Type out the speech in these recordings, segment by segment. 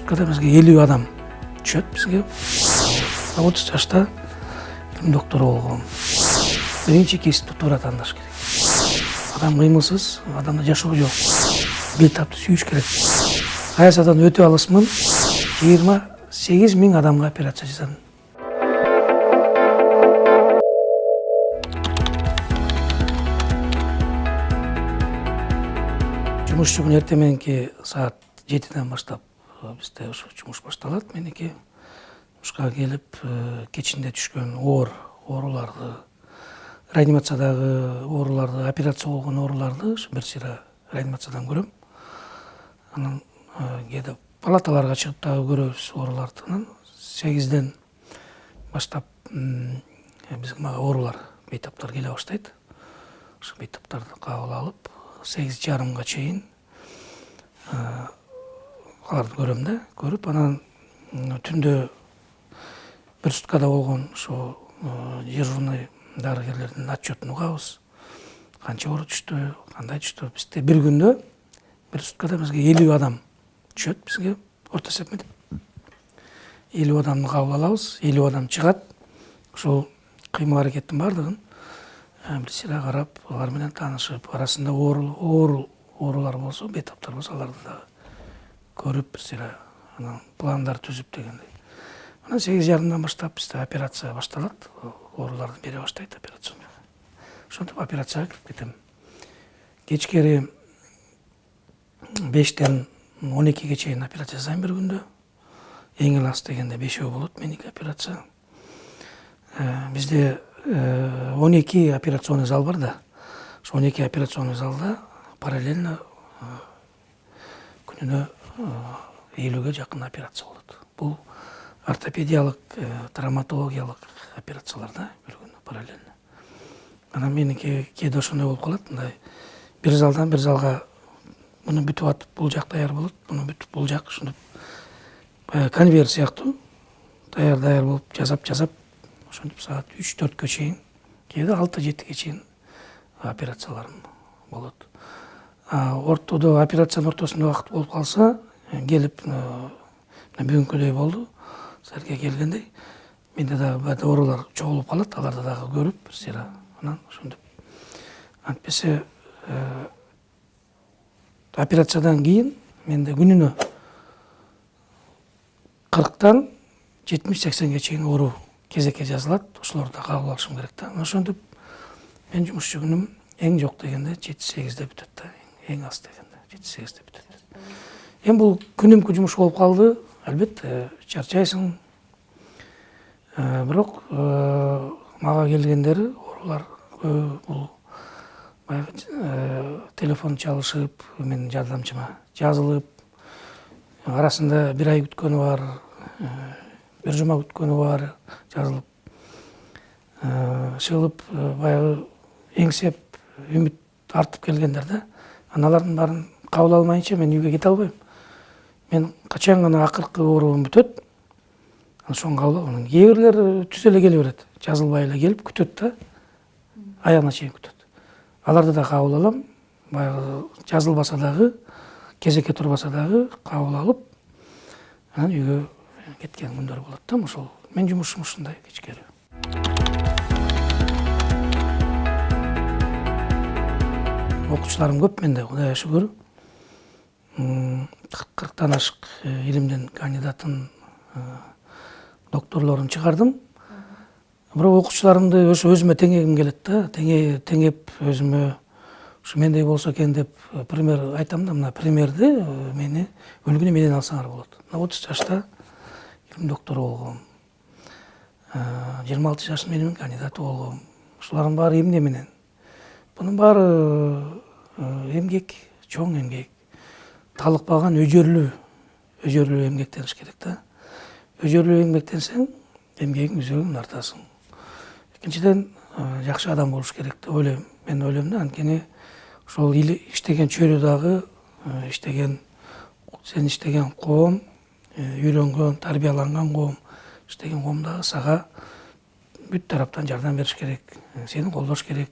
суткада бизге 50 адам түшөт бизге. 30 жашта илим доктору болгом. Биринчи кесип туура тандаш керек. Адам кыймылсыз, адамда жашоо жок. Бел тапты сүйүш керек. Аясадан өтүп алысмын. 28 миң адамга операция жасадым. Жумуш күн эртең мененки саат 7-ден баштап бизде ушу жумуш башталат. Меники жумушка келип, кечинде түшкөн ооруларды, реанимациядагы ооруларды, операция болгон ооруларды бир сыйра реанимациядан көрөм. Анан кээде палаталарга чыгып дагы көрөбүз ооруларды. Анан 8-ден баштап мага оорулар, бейтаптар келе баштайт. Ошо бейтаптарды кабыл алып 8:30га чейин аларды көрөм да, көрүп анан түндө бир суткада болгон ошо дежурный дарыгерлердин отчетун угабыз. Канча оору түштү, кандай түштү. Бизде бир күндө бир суткада бизге 50 адам түшөт бизге орто эсеп 50 адамды кабыл алабыз, 50 адам чыгат. Ошол кыймыл аракеттин баардыгын бир сыйра карап, алар менен таанышып, арасында оорулар болсо, бейтаптар болсо, аларды дагы көрүп бир сыйра анан пландар түзүп дегендей. Анан 8:30дан баштап бизде операция башталат. Ооруларды бере баштайт операцияны. Ошентип операцияга кирип кетем. Кечкери 5-тен 12-ге чейин операция жасайм бир күндө. Эң аз дегенде 5 болот меники операция. Бизде 12 операционный зал бар да. Ошо 12 операционный залда параллельно күнүнө 50-ге жакын операция болот. Бул ортопедиялык, травматологиялык операциялар да, бир күнү параллельно. Анан меники кээде ошондой болуп калат, мындай бир залдан бир залга муну бүтүп атып, бул жак даяр болот, муну бүтүп бул жак ушинтип конвейер сыяктуу даяр болуп жасап ошентип саат 3-4гө чейин, кээде 6-7ге чейин операцияларым болот. Ортодо операциянын ортосунда убакыт болуп калса, келип бүгүнкүдөй болду, силерге келгендей, менде дагы оорулар чогулуп калат, аларды дагы көрүп, бир сыйра анан ошентип. Антпесе операциядан кийин менде күнүнө 40-тан 70-80ге чейин оору кезекке жазылат. Ошолорду кабыл алышым керек да. Ошентип мен жумушчу күнүм эң жок дегенде 7-8де бүтөт да. Эң аз дегенде 7-8де бүтөт. Эми бул күнүмкү жумуш болуп калды. Албетте чарчайсың. Бирок мага келгендери оорулар бул баягы телефон чалышып, менин жардамчыма жазылып, арасында бир ай күткөнү бар, бир жума күткөнү бар, жазылып, чыгылып, баягы эңсеп, үмүт артып келгендер да. Алардын баарын кабыл алмайынча мен үйгө кете албайм. Мен качан гана акыркы оорум бүтөт, ошону кабыл алам. Кээ бирлер түз эле келе берет, жазылбай эле келип күтөт да, аягына чейин күтөт. Аларды да кабыл алам, баягы жазылбаса дагы, кезекке турбаса дагы кабыл алып, анан үйгө кеткен күндөр болот да. Ошол мен жумушум ушундай кечкери. Окуучуларым көп менде, Кудайга шүгүр. 40-тан ашык илимдин кандидатын, докторлорун чыгардым. Бирок окуучуларымды ошо өзүмө теңегим келет да, теңеп өзүмө ушу мендей болсо экен деп пример айтам да, мына примерди мени өлгүнү менен алсаңар болот. 30 жашта илим доктору болгом. 26 жаштын илим кандидаты болгом. Ушулардын баары эмне менен? Бунун баары эмгек, чоң эмгек. Талыкпаган өжөрлүү эмгектениш керек да. Өжөрлүү эмгектенсең, эмгегиң үзөгүн артасың. Экинчиден, жакшы адам болуш керек деп ойлойм. Мен ойлойм да, анткени ошол иштеген чөйрө дагы, сен иштеген коом, үйрөнгөн, тарбияланган коом, иштеген коом дагы сага бүт тараптан жардам бериш керек, сени колдош керек.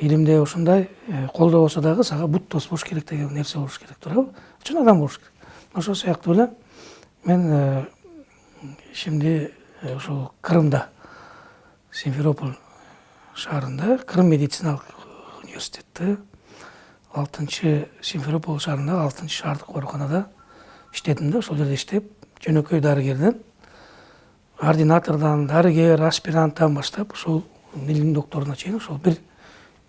Илимде ошондой колдоо болсо дагы сага бут тоспош керек деген нерсе болуш керек, туурабы? Чын адам болуш керек. Ошол сыяктуу эле Мен şimdi ушул Крымда, Симферополь шаарында, Крым медициналык университетте 6 Симферополь шаарындагы 6 шаардык ооруканада иштедим да. Ошол жерде иштеп, жөнөкөй дарыгерден, ординатордон, дарыгер, аспиранттан баштап, ушул илим докторуна чейин ошол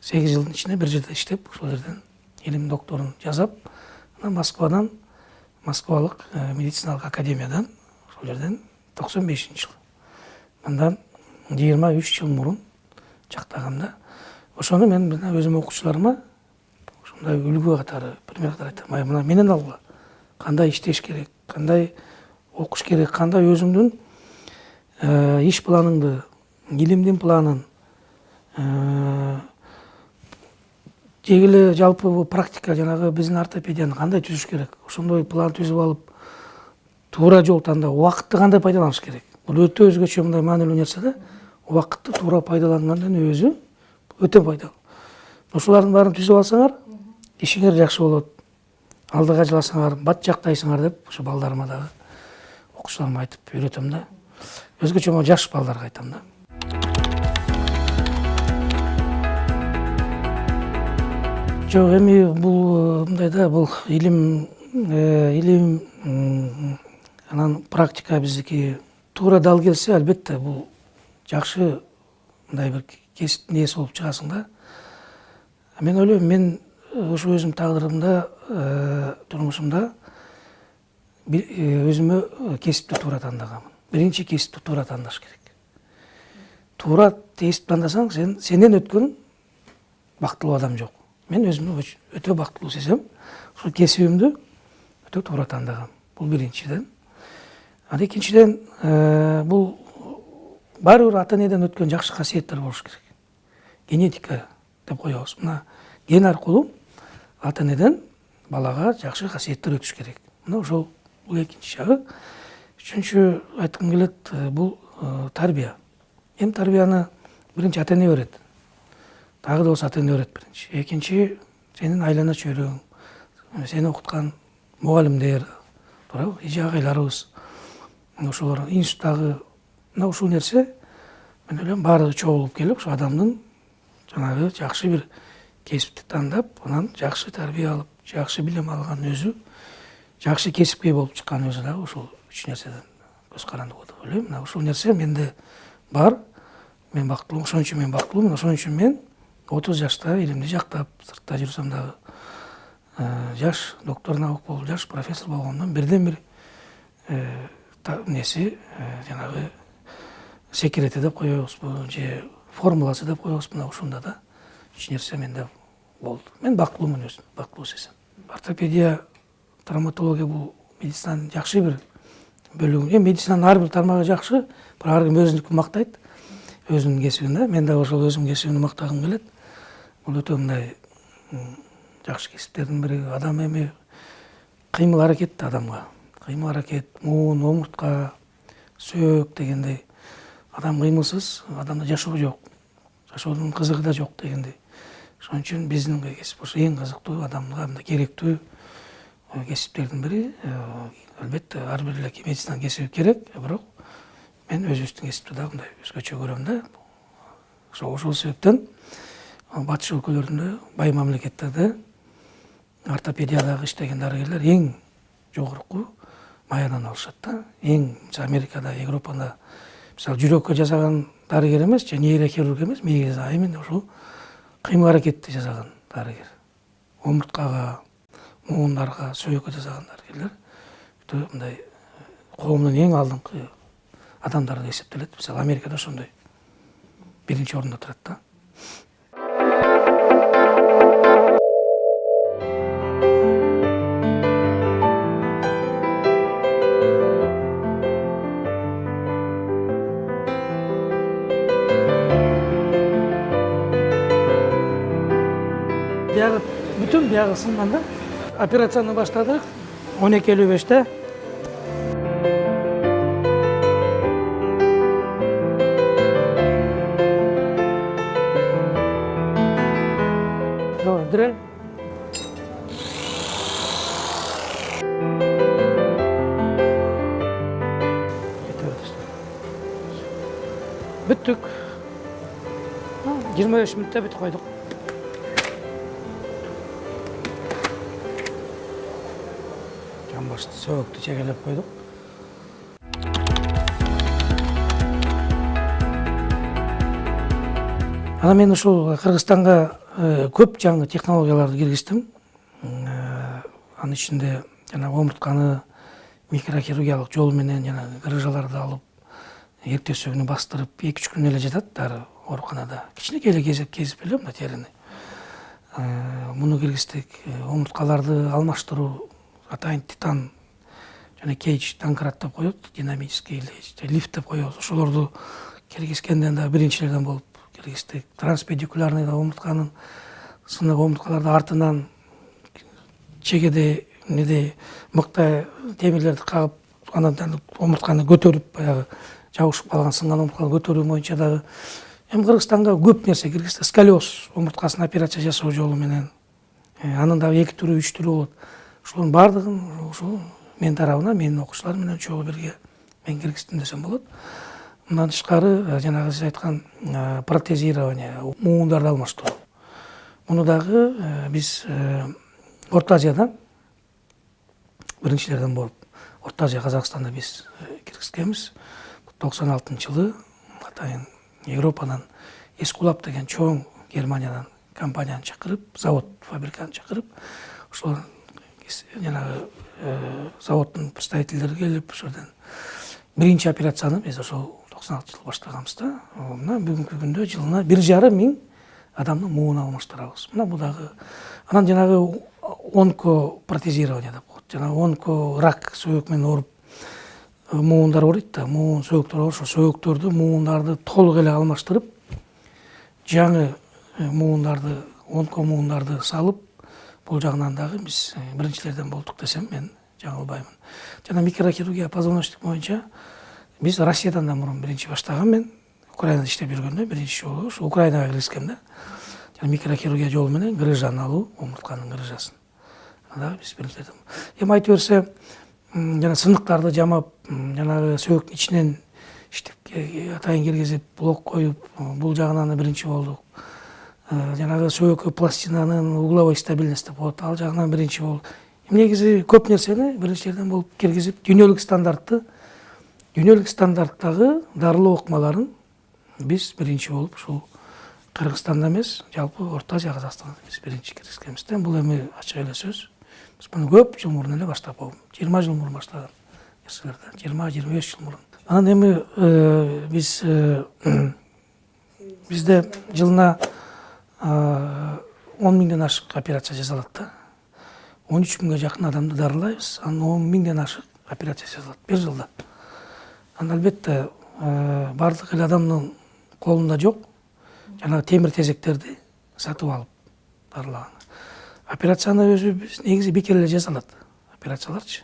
8 жылдын ичинде бир жерде иштеп, ошол жерден илим докторун жасап, анан Москвалык медициналык академиядан, ошол жерден 95-жыл. Андан 23 жыл мурун жактагам да. Ошону мен өзүм окуучуларыма ушундай үлгү катары, пример катары айтам. Мына менен алгыла. Кандай иштеш керек, кандай окуш керек, кандай өзүңдүн иш планыңды, илимдин планын, жегиле жалпы практика, жанагы биздин ортопедияны кандай түзүш керек, ошондой план түзүп алып, туура жол тандап, убакытты кандай пайдаланыш керек. Бул өтө өзгөчө мындай маанилүү нерсе да. Убакытты туура пайдалангандын өзү өтө пайдалуу. Ошолардын баарын түзүп алсаңар, ишиңер жакшы болот. Алдыга жыласаңар, бат жактайсыңар деп ошо балдарыма дагы, окуучуларыма айтып үйрөтөм да. Өзгөчө жаш балдарга айтам да. Жок, эми бул мындай да, бул илим анан практика биздики туура дал келсе, албетте бул жакшы мындай бир кесиптин ээси болуп чыгасың да. Мен ойлойм, мен ошо өзүм тагдырымда, турмушумда өзүмө кесипти туура тандагамын. Биринчи кесипти туура тандаш керек. Туура кесип тандасаң, сенден өткөн бактылуу адам жок. Мен өзүмдү өтө бактылуу сезем. Ошол кесибимди өтө туура тандагам. Бул биринчиден. Анан экинчиден, бул баары бир ата энеден өткөн жакшы касиеттер болуш керек. Генетика деп коебуз. Мына ген аркылуу ата энеден балага жакшы касиеттер өтүш керек. Мына ошол бул экинчи жагы. Үчүнчү айткым келет, бул тарбия. Эми тарбияны биринчи ата эне берет. Дагы да болсо ата эне берет биринчи. Экинчи, сенин айлана чөйрөң, сени окуткан мугалимдер, туурабы, эже агайларыбыз, ошолор институттагы, мына ушул нерсе, мен ойлойм, баары чогулуп келип, ошо адамдын жанагы жакшы бир кесипти тандап, анан жакшы тарбия алып, жакшы билим алган өзү, жакшы кесипкей болуп чыккан өзү дагы ушул үч нерседен көз каранды деп ойлойм. Мына ушул нерсе менде бар. Мен бактылуумун, ошон үчүн мен бактылуумун. Ошон үчүн мен 30 жашта илимди жактап, сыртта жүрсөм дагы, жаш доктор наук болуп, жаш профессор болгондон бирден бир неси, жанагы секрети деп коебузбу, же формуласы деп коебузбу, мына ушунда да үч нерсе менде болду. Мен бактылуумун өзүм, бактылуу сезем. Ортопедия, травматология бул медицинанын жакшы бир бөлүгү. Медицинанын ар бир тармагы жакшы, бирок ар ким өзүнүкүн мактайт, өзүнүн кесибин да. Мен дагы ошол өзүмдүн кесибимди мактагым келет. Бул өтө мындай жакшы кесиптердин бири. Адам эми кыймыл аракет адамга. Кыймыл аракет, муун, омуртка, сөөк дегендей. Адам кыймылсыз, адамда жашоо жок. Жашоодун кызыгы да жок дегендей. Ошон үчүн биздин кесип ошо эң кызыктуу, адамга керектүү кесиптердин бири. Албетте ар бир эле медицинанын кесиби керек, бирок мен өзүбүздүн кесипти да мындай өзгөчө көрөм да. Ошол себептен батыш өлкөлөрүндө, бай мамлекеттерде ортопедиядагы иштеген дарыгерлер эң жогорку маядан алышат да. Эң Америкада, Европада мисалы жүрөккө жасаган дарыгер эмес, же нейрохирург эмес, мээге, а именно ушул кыймыл аракетти жасаган дарыгер. Омурткага, муундарга, сөөккө жасаган дарыгерлер өтө мындай коомдун эң алдыңкы адамдары эсептелет. Мисалы Америкада ошондой биринчи орунда турат да. Бүтүн биягы сынган да. Операцияны баштадык 12:55-те. Давай, дрель. Бүттік. 25 минутта бүтіп қойдық. Жамбашты сөйікті чегелеп қойдық. Ана мен ушул Кыргызстанга көп жаңы технологияларды киргиздим. Анын ичинде жана омуртканы микрохирургиялык жол менен жана грыжаларды алып, эртесөгүнү бастырып, 2-3 күн эле жатат дары ооруканада. Кичинекей эле кезип эле мына терини. Муну киргиздик. Омурткаларды алмаштыруу, атайын титан жана кейдж танкрат деп коет, динамический лифт деп коебуз. Ошолорду киргизгенден да биринчилерден болуп киргиздик. Транспедикулярный омуртканын сынык омурткаларды артынан чегеде мыкты темирлерди кагып, анан омуртканы көтөрүп, баягы жабышып калган сынган омуртканы көтөрүү боюнча дагы эми Кыргызстанга көп нерсе киргизди. Сколиоз омурткасын операция жасоо жолу менен анын дагы 2 түрү, 3 түрү болот. Ошолордун баардыгын ушул мен тарабынан, менин окуучуларым менен чогуу бирге мен киргиздим десем болот. Мындан тышкары жанагы сиз айткан протезирование, муундарды алмаштыруу. Муну дагы биз Орто Азияда биринчилерден болуп, Орто Азия Казакстанда биз киргизгенбиз. 96-жылы атайын Европадан Эскулап деген чоң Германиядан компанияны чакырып, завод, фабриканы чакырып, ошолор жанагы заводдун представительдери келип, ошолордон биринчи операцияны биз ошол 96-жылы баштаганбыз да. Мына бүгүнкү күндө жылына 1,5 миң адамдын муун алмаштырабыз. Мына бул дагы анан жанагы онкопротезирование деп коет. Жана онко рак сөөк менен ооруп муундар ооруйт да, муун сөөктөр ооруп, ошо сөөктөрдү, муундарды толук эле алмаштырып, жаңы муундарды, онко муундарды салып, бул жагынан дагы биз биринчилерден болдук десем мен жаңылбаймын. Жана микрохирургия, позвоночник боюнча биз Россиядан да мурун биринчи баштаган, мен Украинада иштеп жүргөндө биринчи жолу ушу Украинага киргизгем да. Жана микрохирургия жолу менен грыжаны алуу, омуртканын грыжасын. Анда биз биринчилерден. Эми айтып берсе, жана сындыктарды жамап, жанагы сөөктүн ичинен иштеп атайын киргизип, блок коюп, бул жагынан да биринчи болдук. Жанагы сөөккө пластинанын угловой стабильность деп коет, ал жагынан биринчи болдук. Негизи көп нерсени биринчилерден болуп киргизип, дүйнөлүк стандарттагы дарылоо ыкмаларын биз биринчи болуп ушул Кыргызстанда эмес, жалпы Орто Азия Казакстанда биз биринчи киргизгенбиз. Бул эми ачык эле сөз. Биз муну көп жыл мурун эле баштап койдук. 20 жыл мурун баштаган нерселерди. 20-25 жыл мурун. Анан эми бизде жылына 10 миңден ашык операция жасалат да. 13 миңге жакын адамды дарылайбыз. Анан 10 миңден ашык операция жасалат бир жылда. Анан албетте бардык эле адамдын колунда жок. Жанагы темир тезектерди сатып алып дарылаган. Операцияны өзү негизи бекер эле жасалат. Операцияларчы.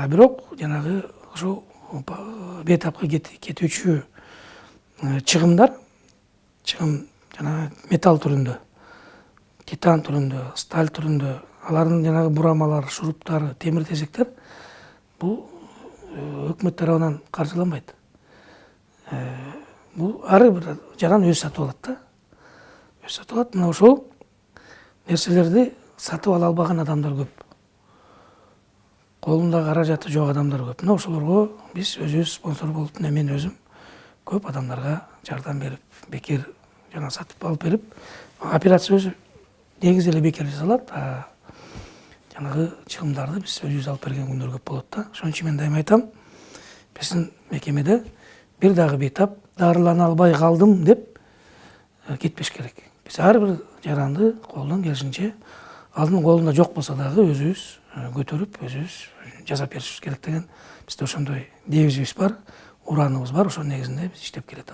Бирок жанагы ошо бетапка кетүүчү чыгымдар, жанагы металл түрүндө, титан түрүндө, сталь түрүндө, алардын жанагы бурамалары, шуруптары, темир тезектер бул өкмөт тарабынан каржыланбайт. Бул ар бир жаран өзү сатып алат да. Өзү сатып алат. Мына ошол нерселерди сатып ала албаган адамдар көп. Колунда каражаты жок адамдар көп. Мына ошолорго биз өзүбүз спонсор болуп, мен өзүм көп адамдарга жардам берип, бекер жана сатып алып берип, операция өзү негизи эле бекер жасалат. Жанагы чыгымдарды биз өзүбүз алып берген күндөр көп болот да. Ошон үчүн мен дайыма айтам, биздин мекемеде бир дагы бейтап дарылана албай калдым деп кетпеш керек. Биз ар бир жаранды колдон келишинче, алдын колунда жок болсо дагы өзүбүз көтөрүп, өзүбүз жасап беришибиз керек деген бизде ошондой девизибиз бар, ураныбыз бар. Ошонун негизинде биз иштеп келет.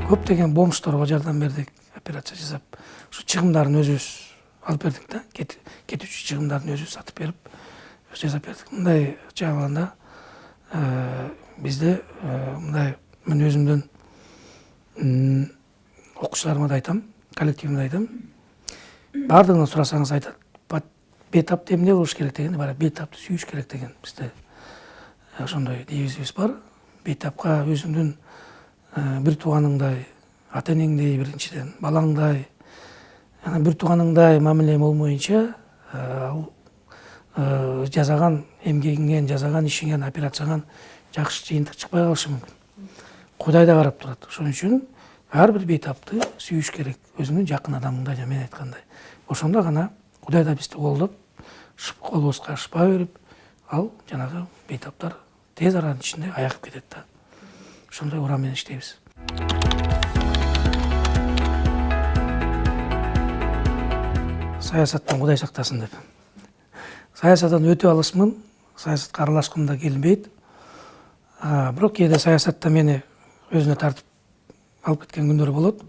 Көптөгөн бомжторго жардам бердик, операция жасап, ушу чыгымдарын өзүбүз алып бердик да. Кетүүчү чыгымдарын өзүбүз сатып берип, өзүбүз жасап бердик. Мындай жагында бизде мындай мен өзүмдөн окуучуларыма да айтам, коллективиме да айтам. Бардыгынан сурасаңыз айтат. бейтапты эмне кылыш керек деген, бара бейтапты сүйүш керек деген бизде ошондой девизибиз бар. Бейтапка өзүңдүн бир тууганыңдай, ата энеңдей, биринчиден балаңдай, бир тууганыңдай мамиле болмоюнча ал жасаган эмгегиңен, жасаган ишиңен, операцияңан жакшы жыйынтык чыкпай калышы мүмкүн. Кудай да карап турат. Ошон үчүн ар бир бейтапты сүйүш керек, өзүңдүн жакын адамыңдай, жана мен айткандай. Ошондо гана Кудай да бизди колдоп, колубузга шыпа берип, ал жанагы бейтаптар тез аранын ичинде аягып кетет да. Ошондой урам менен иштейбиз. Саясаттан Кудай сактасын деп. Саясаттан өтө алысмын, саясатка аралашкым да келбейт. Бирок кээде саясатта мени өзүнө тартып алып кеткен күндөр болот.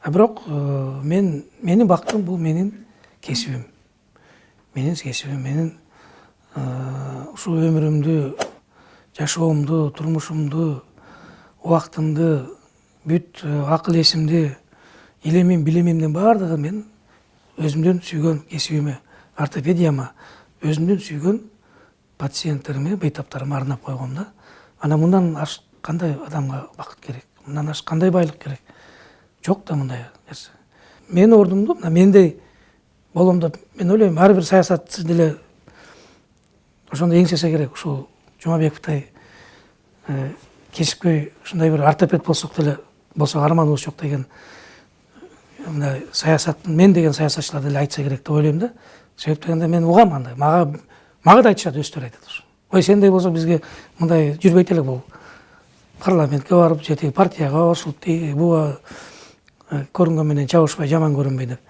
Бирок менин бактым бул менин кесибим. Менин ушул өмүрүмдү, жашоомду, турмушумду, убактымды, бүт акыл эсимди, илимим, билимимдин баардыгын мен өзүмдүн сүйгөн кесибиме, ортопедияма, өзүмдүн сүйгөн пациенттериме, бейтаптарыма арнап койгом да. Ана мындан аш кандай адамга бакыт керек, мындан аш кандай байлык керек? Жок да мындай нерсе. Менин ордумду мендей болом деп мен ойлойм, ар бир саясатчы деле ошондой эңсесе керек. Ушул Жумабековдой кесипкөй ушундай бир ортопед болсок деле, болсок арманыбыз жок деген мындай саясаттын мен деген саясатчылар деле айтса керек деп ойлойм да. Себеп дегенде мен угам андай. Мага да айтышат, өстөр айтат. Ой, сендей болсо бизге мындай жүрбөйт элек бул. Парламентке барып, жетеги партияга кошулуп, буга көрүнгөн менен чабышпай, жаман көрүнбөй деп.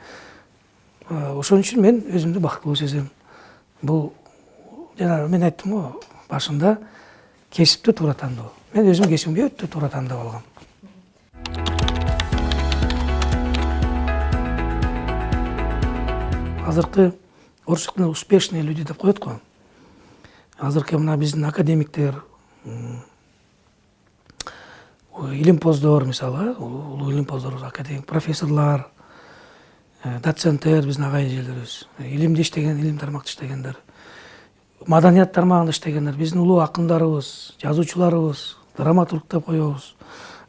Ошон үчүн мен өзүмдү бактылуу сезем. Бул жана мен айттым го башында, кесипти туура тандоо. Мен өзүм кесибимди өтө туура тандап алгам. Азыркы орусча тилинде успешные люди деп коет го. Азыркы мына биздин академиктер, илимпоздор мисалы, улуу илимпоздор, академик профессорлор, доценттер, биздин агай эжелерибиз, илимде иштеген, илим тармакта иштегендер, маданият тармагында иштегендер, биздин улуу акындарыбыз, жазуучуларыбыз, драматург деп коебуз,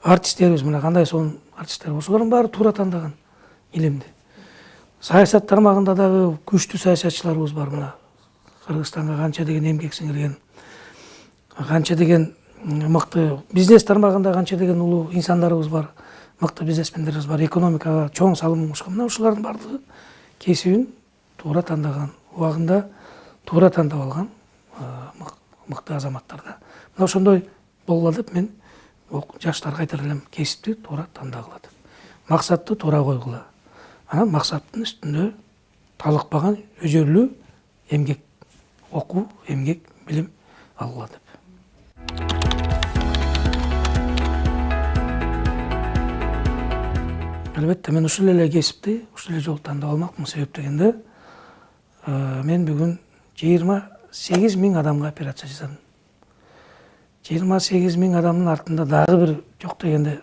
артисттерибиз, мына кандай сонун артисттер, ошолордун баары туура тандаган илимди. Саясат тармагында дагы күчтүү саясатчыларыбыз бар. Мына Кыргызстанга канча деген эмгек сиңирген, канча деген мыкты бизнес тармагында канча деген улуу инсандарыбыз бар, мыкты бизнесмендерибиз бар, экономикага чоң салым кошкон. Мына ушулардын баардыгы кесибин туура тандаган, убагында туура тандап алган мыкты азаматтар да. Мына ошондой болгула деп мен жаштарга айтар элем, кесипти туура тандагыла деп. Максатты туура койгула. Анан максаттын үстүндө талыкпаган өжөлүү эмгек, окуу, эмгек, билим алгыла деп. Албетте мен ушул эле кесипти, ушул эле жолду тандап алмакмын. Себеп дегенде мен бүгүн 28 000 адамга операция жасадым. 28 000 адамдын артында дагы бир жок дегенде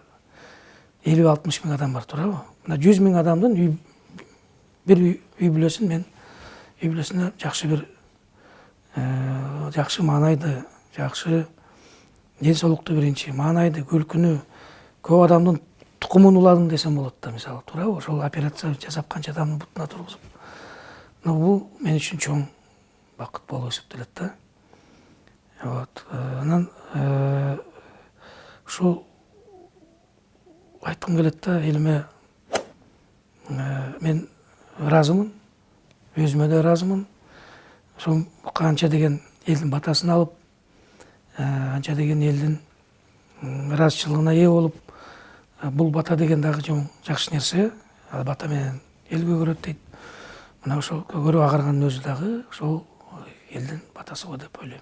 50-60 000 адам бар, туурабы? Мына 100 000 адамдын бир үй бүлөсүн мен үй бүлөсүнө жакшы бир жакшы маанайды, жакшы ден соолукту биринчи, маанайды, күлкүнү, көп адамдын тукумун уладым десем болот да, мисалы, туурабы? Ошол операция жасап канча адамдын бутуна тургузуп. Бул мен үчүн чоң бакыт болуп эсептелет да. Вот. Анан ушул айткым келет да, элиме мен ыраазымын, өзүмө да ыраазымын. Ошол канча деген элдин батасын алып, канча деген элдин ыраазычылыгына ээ болуп, бул бата деген дагы жакшы нерсе. Бата менен эл көгөрөт дейт. Мына ошол көгөрүп агарганын өзү дагы ошол элдин батасы го деп ойлойм.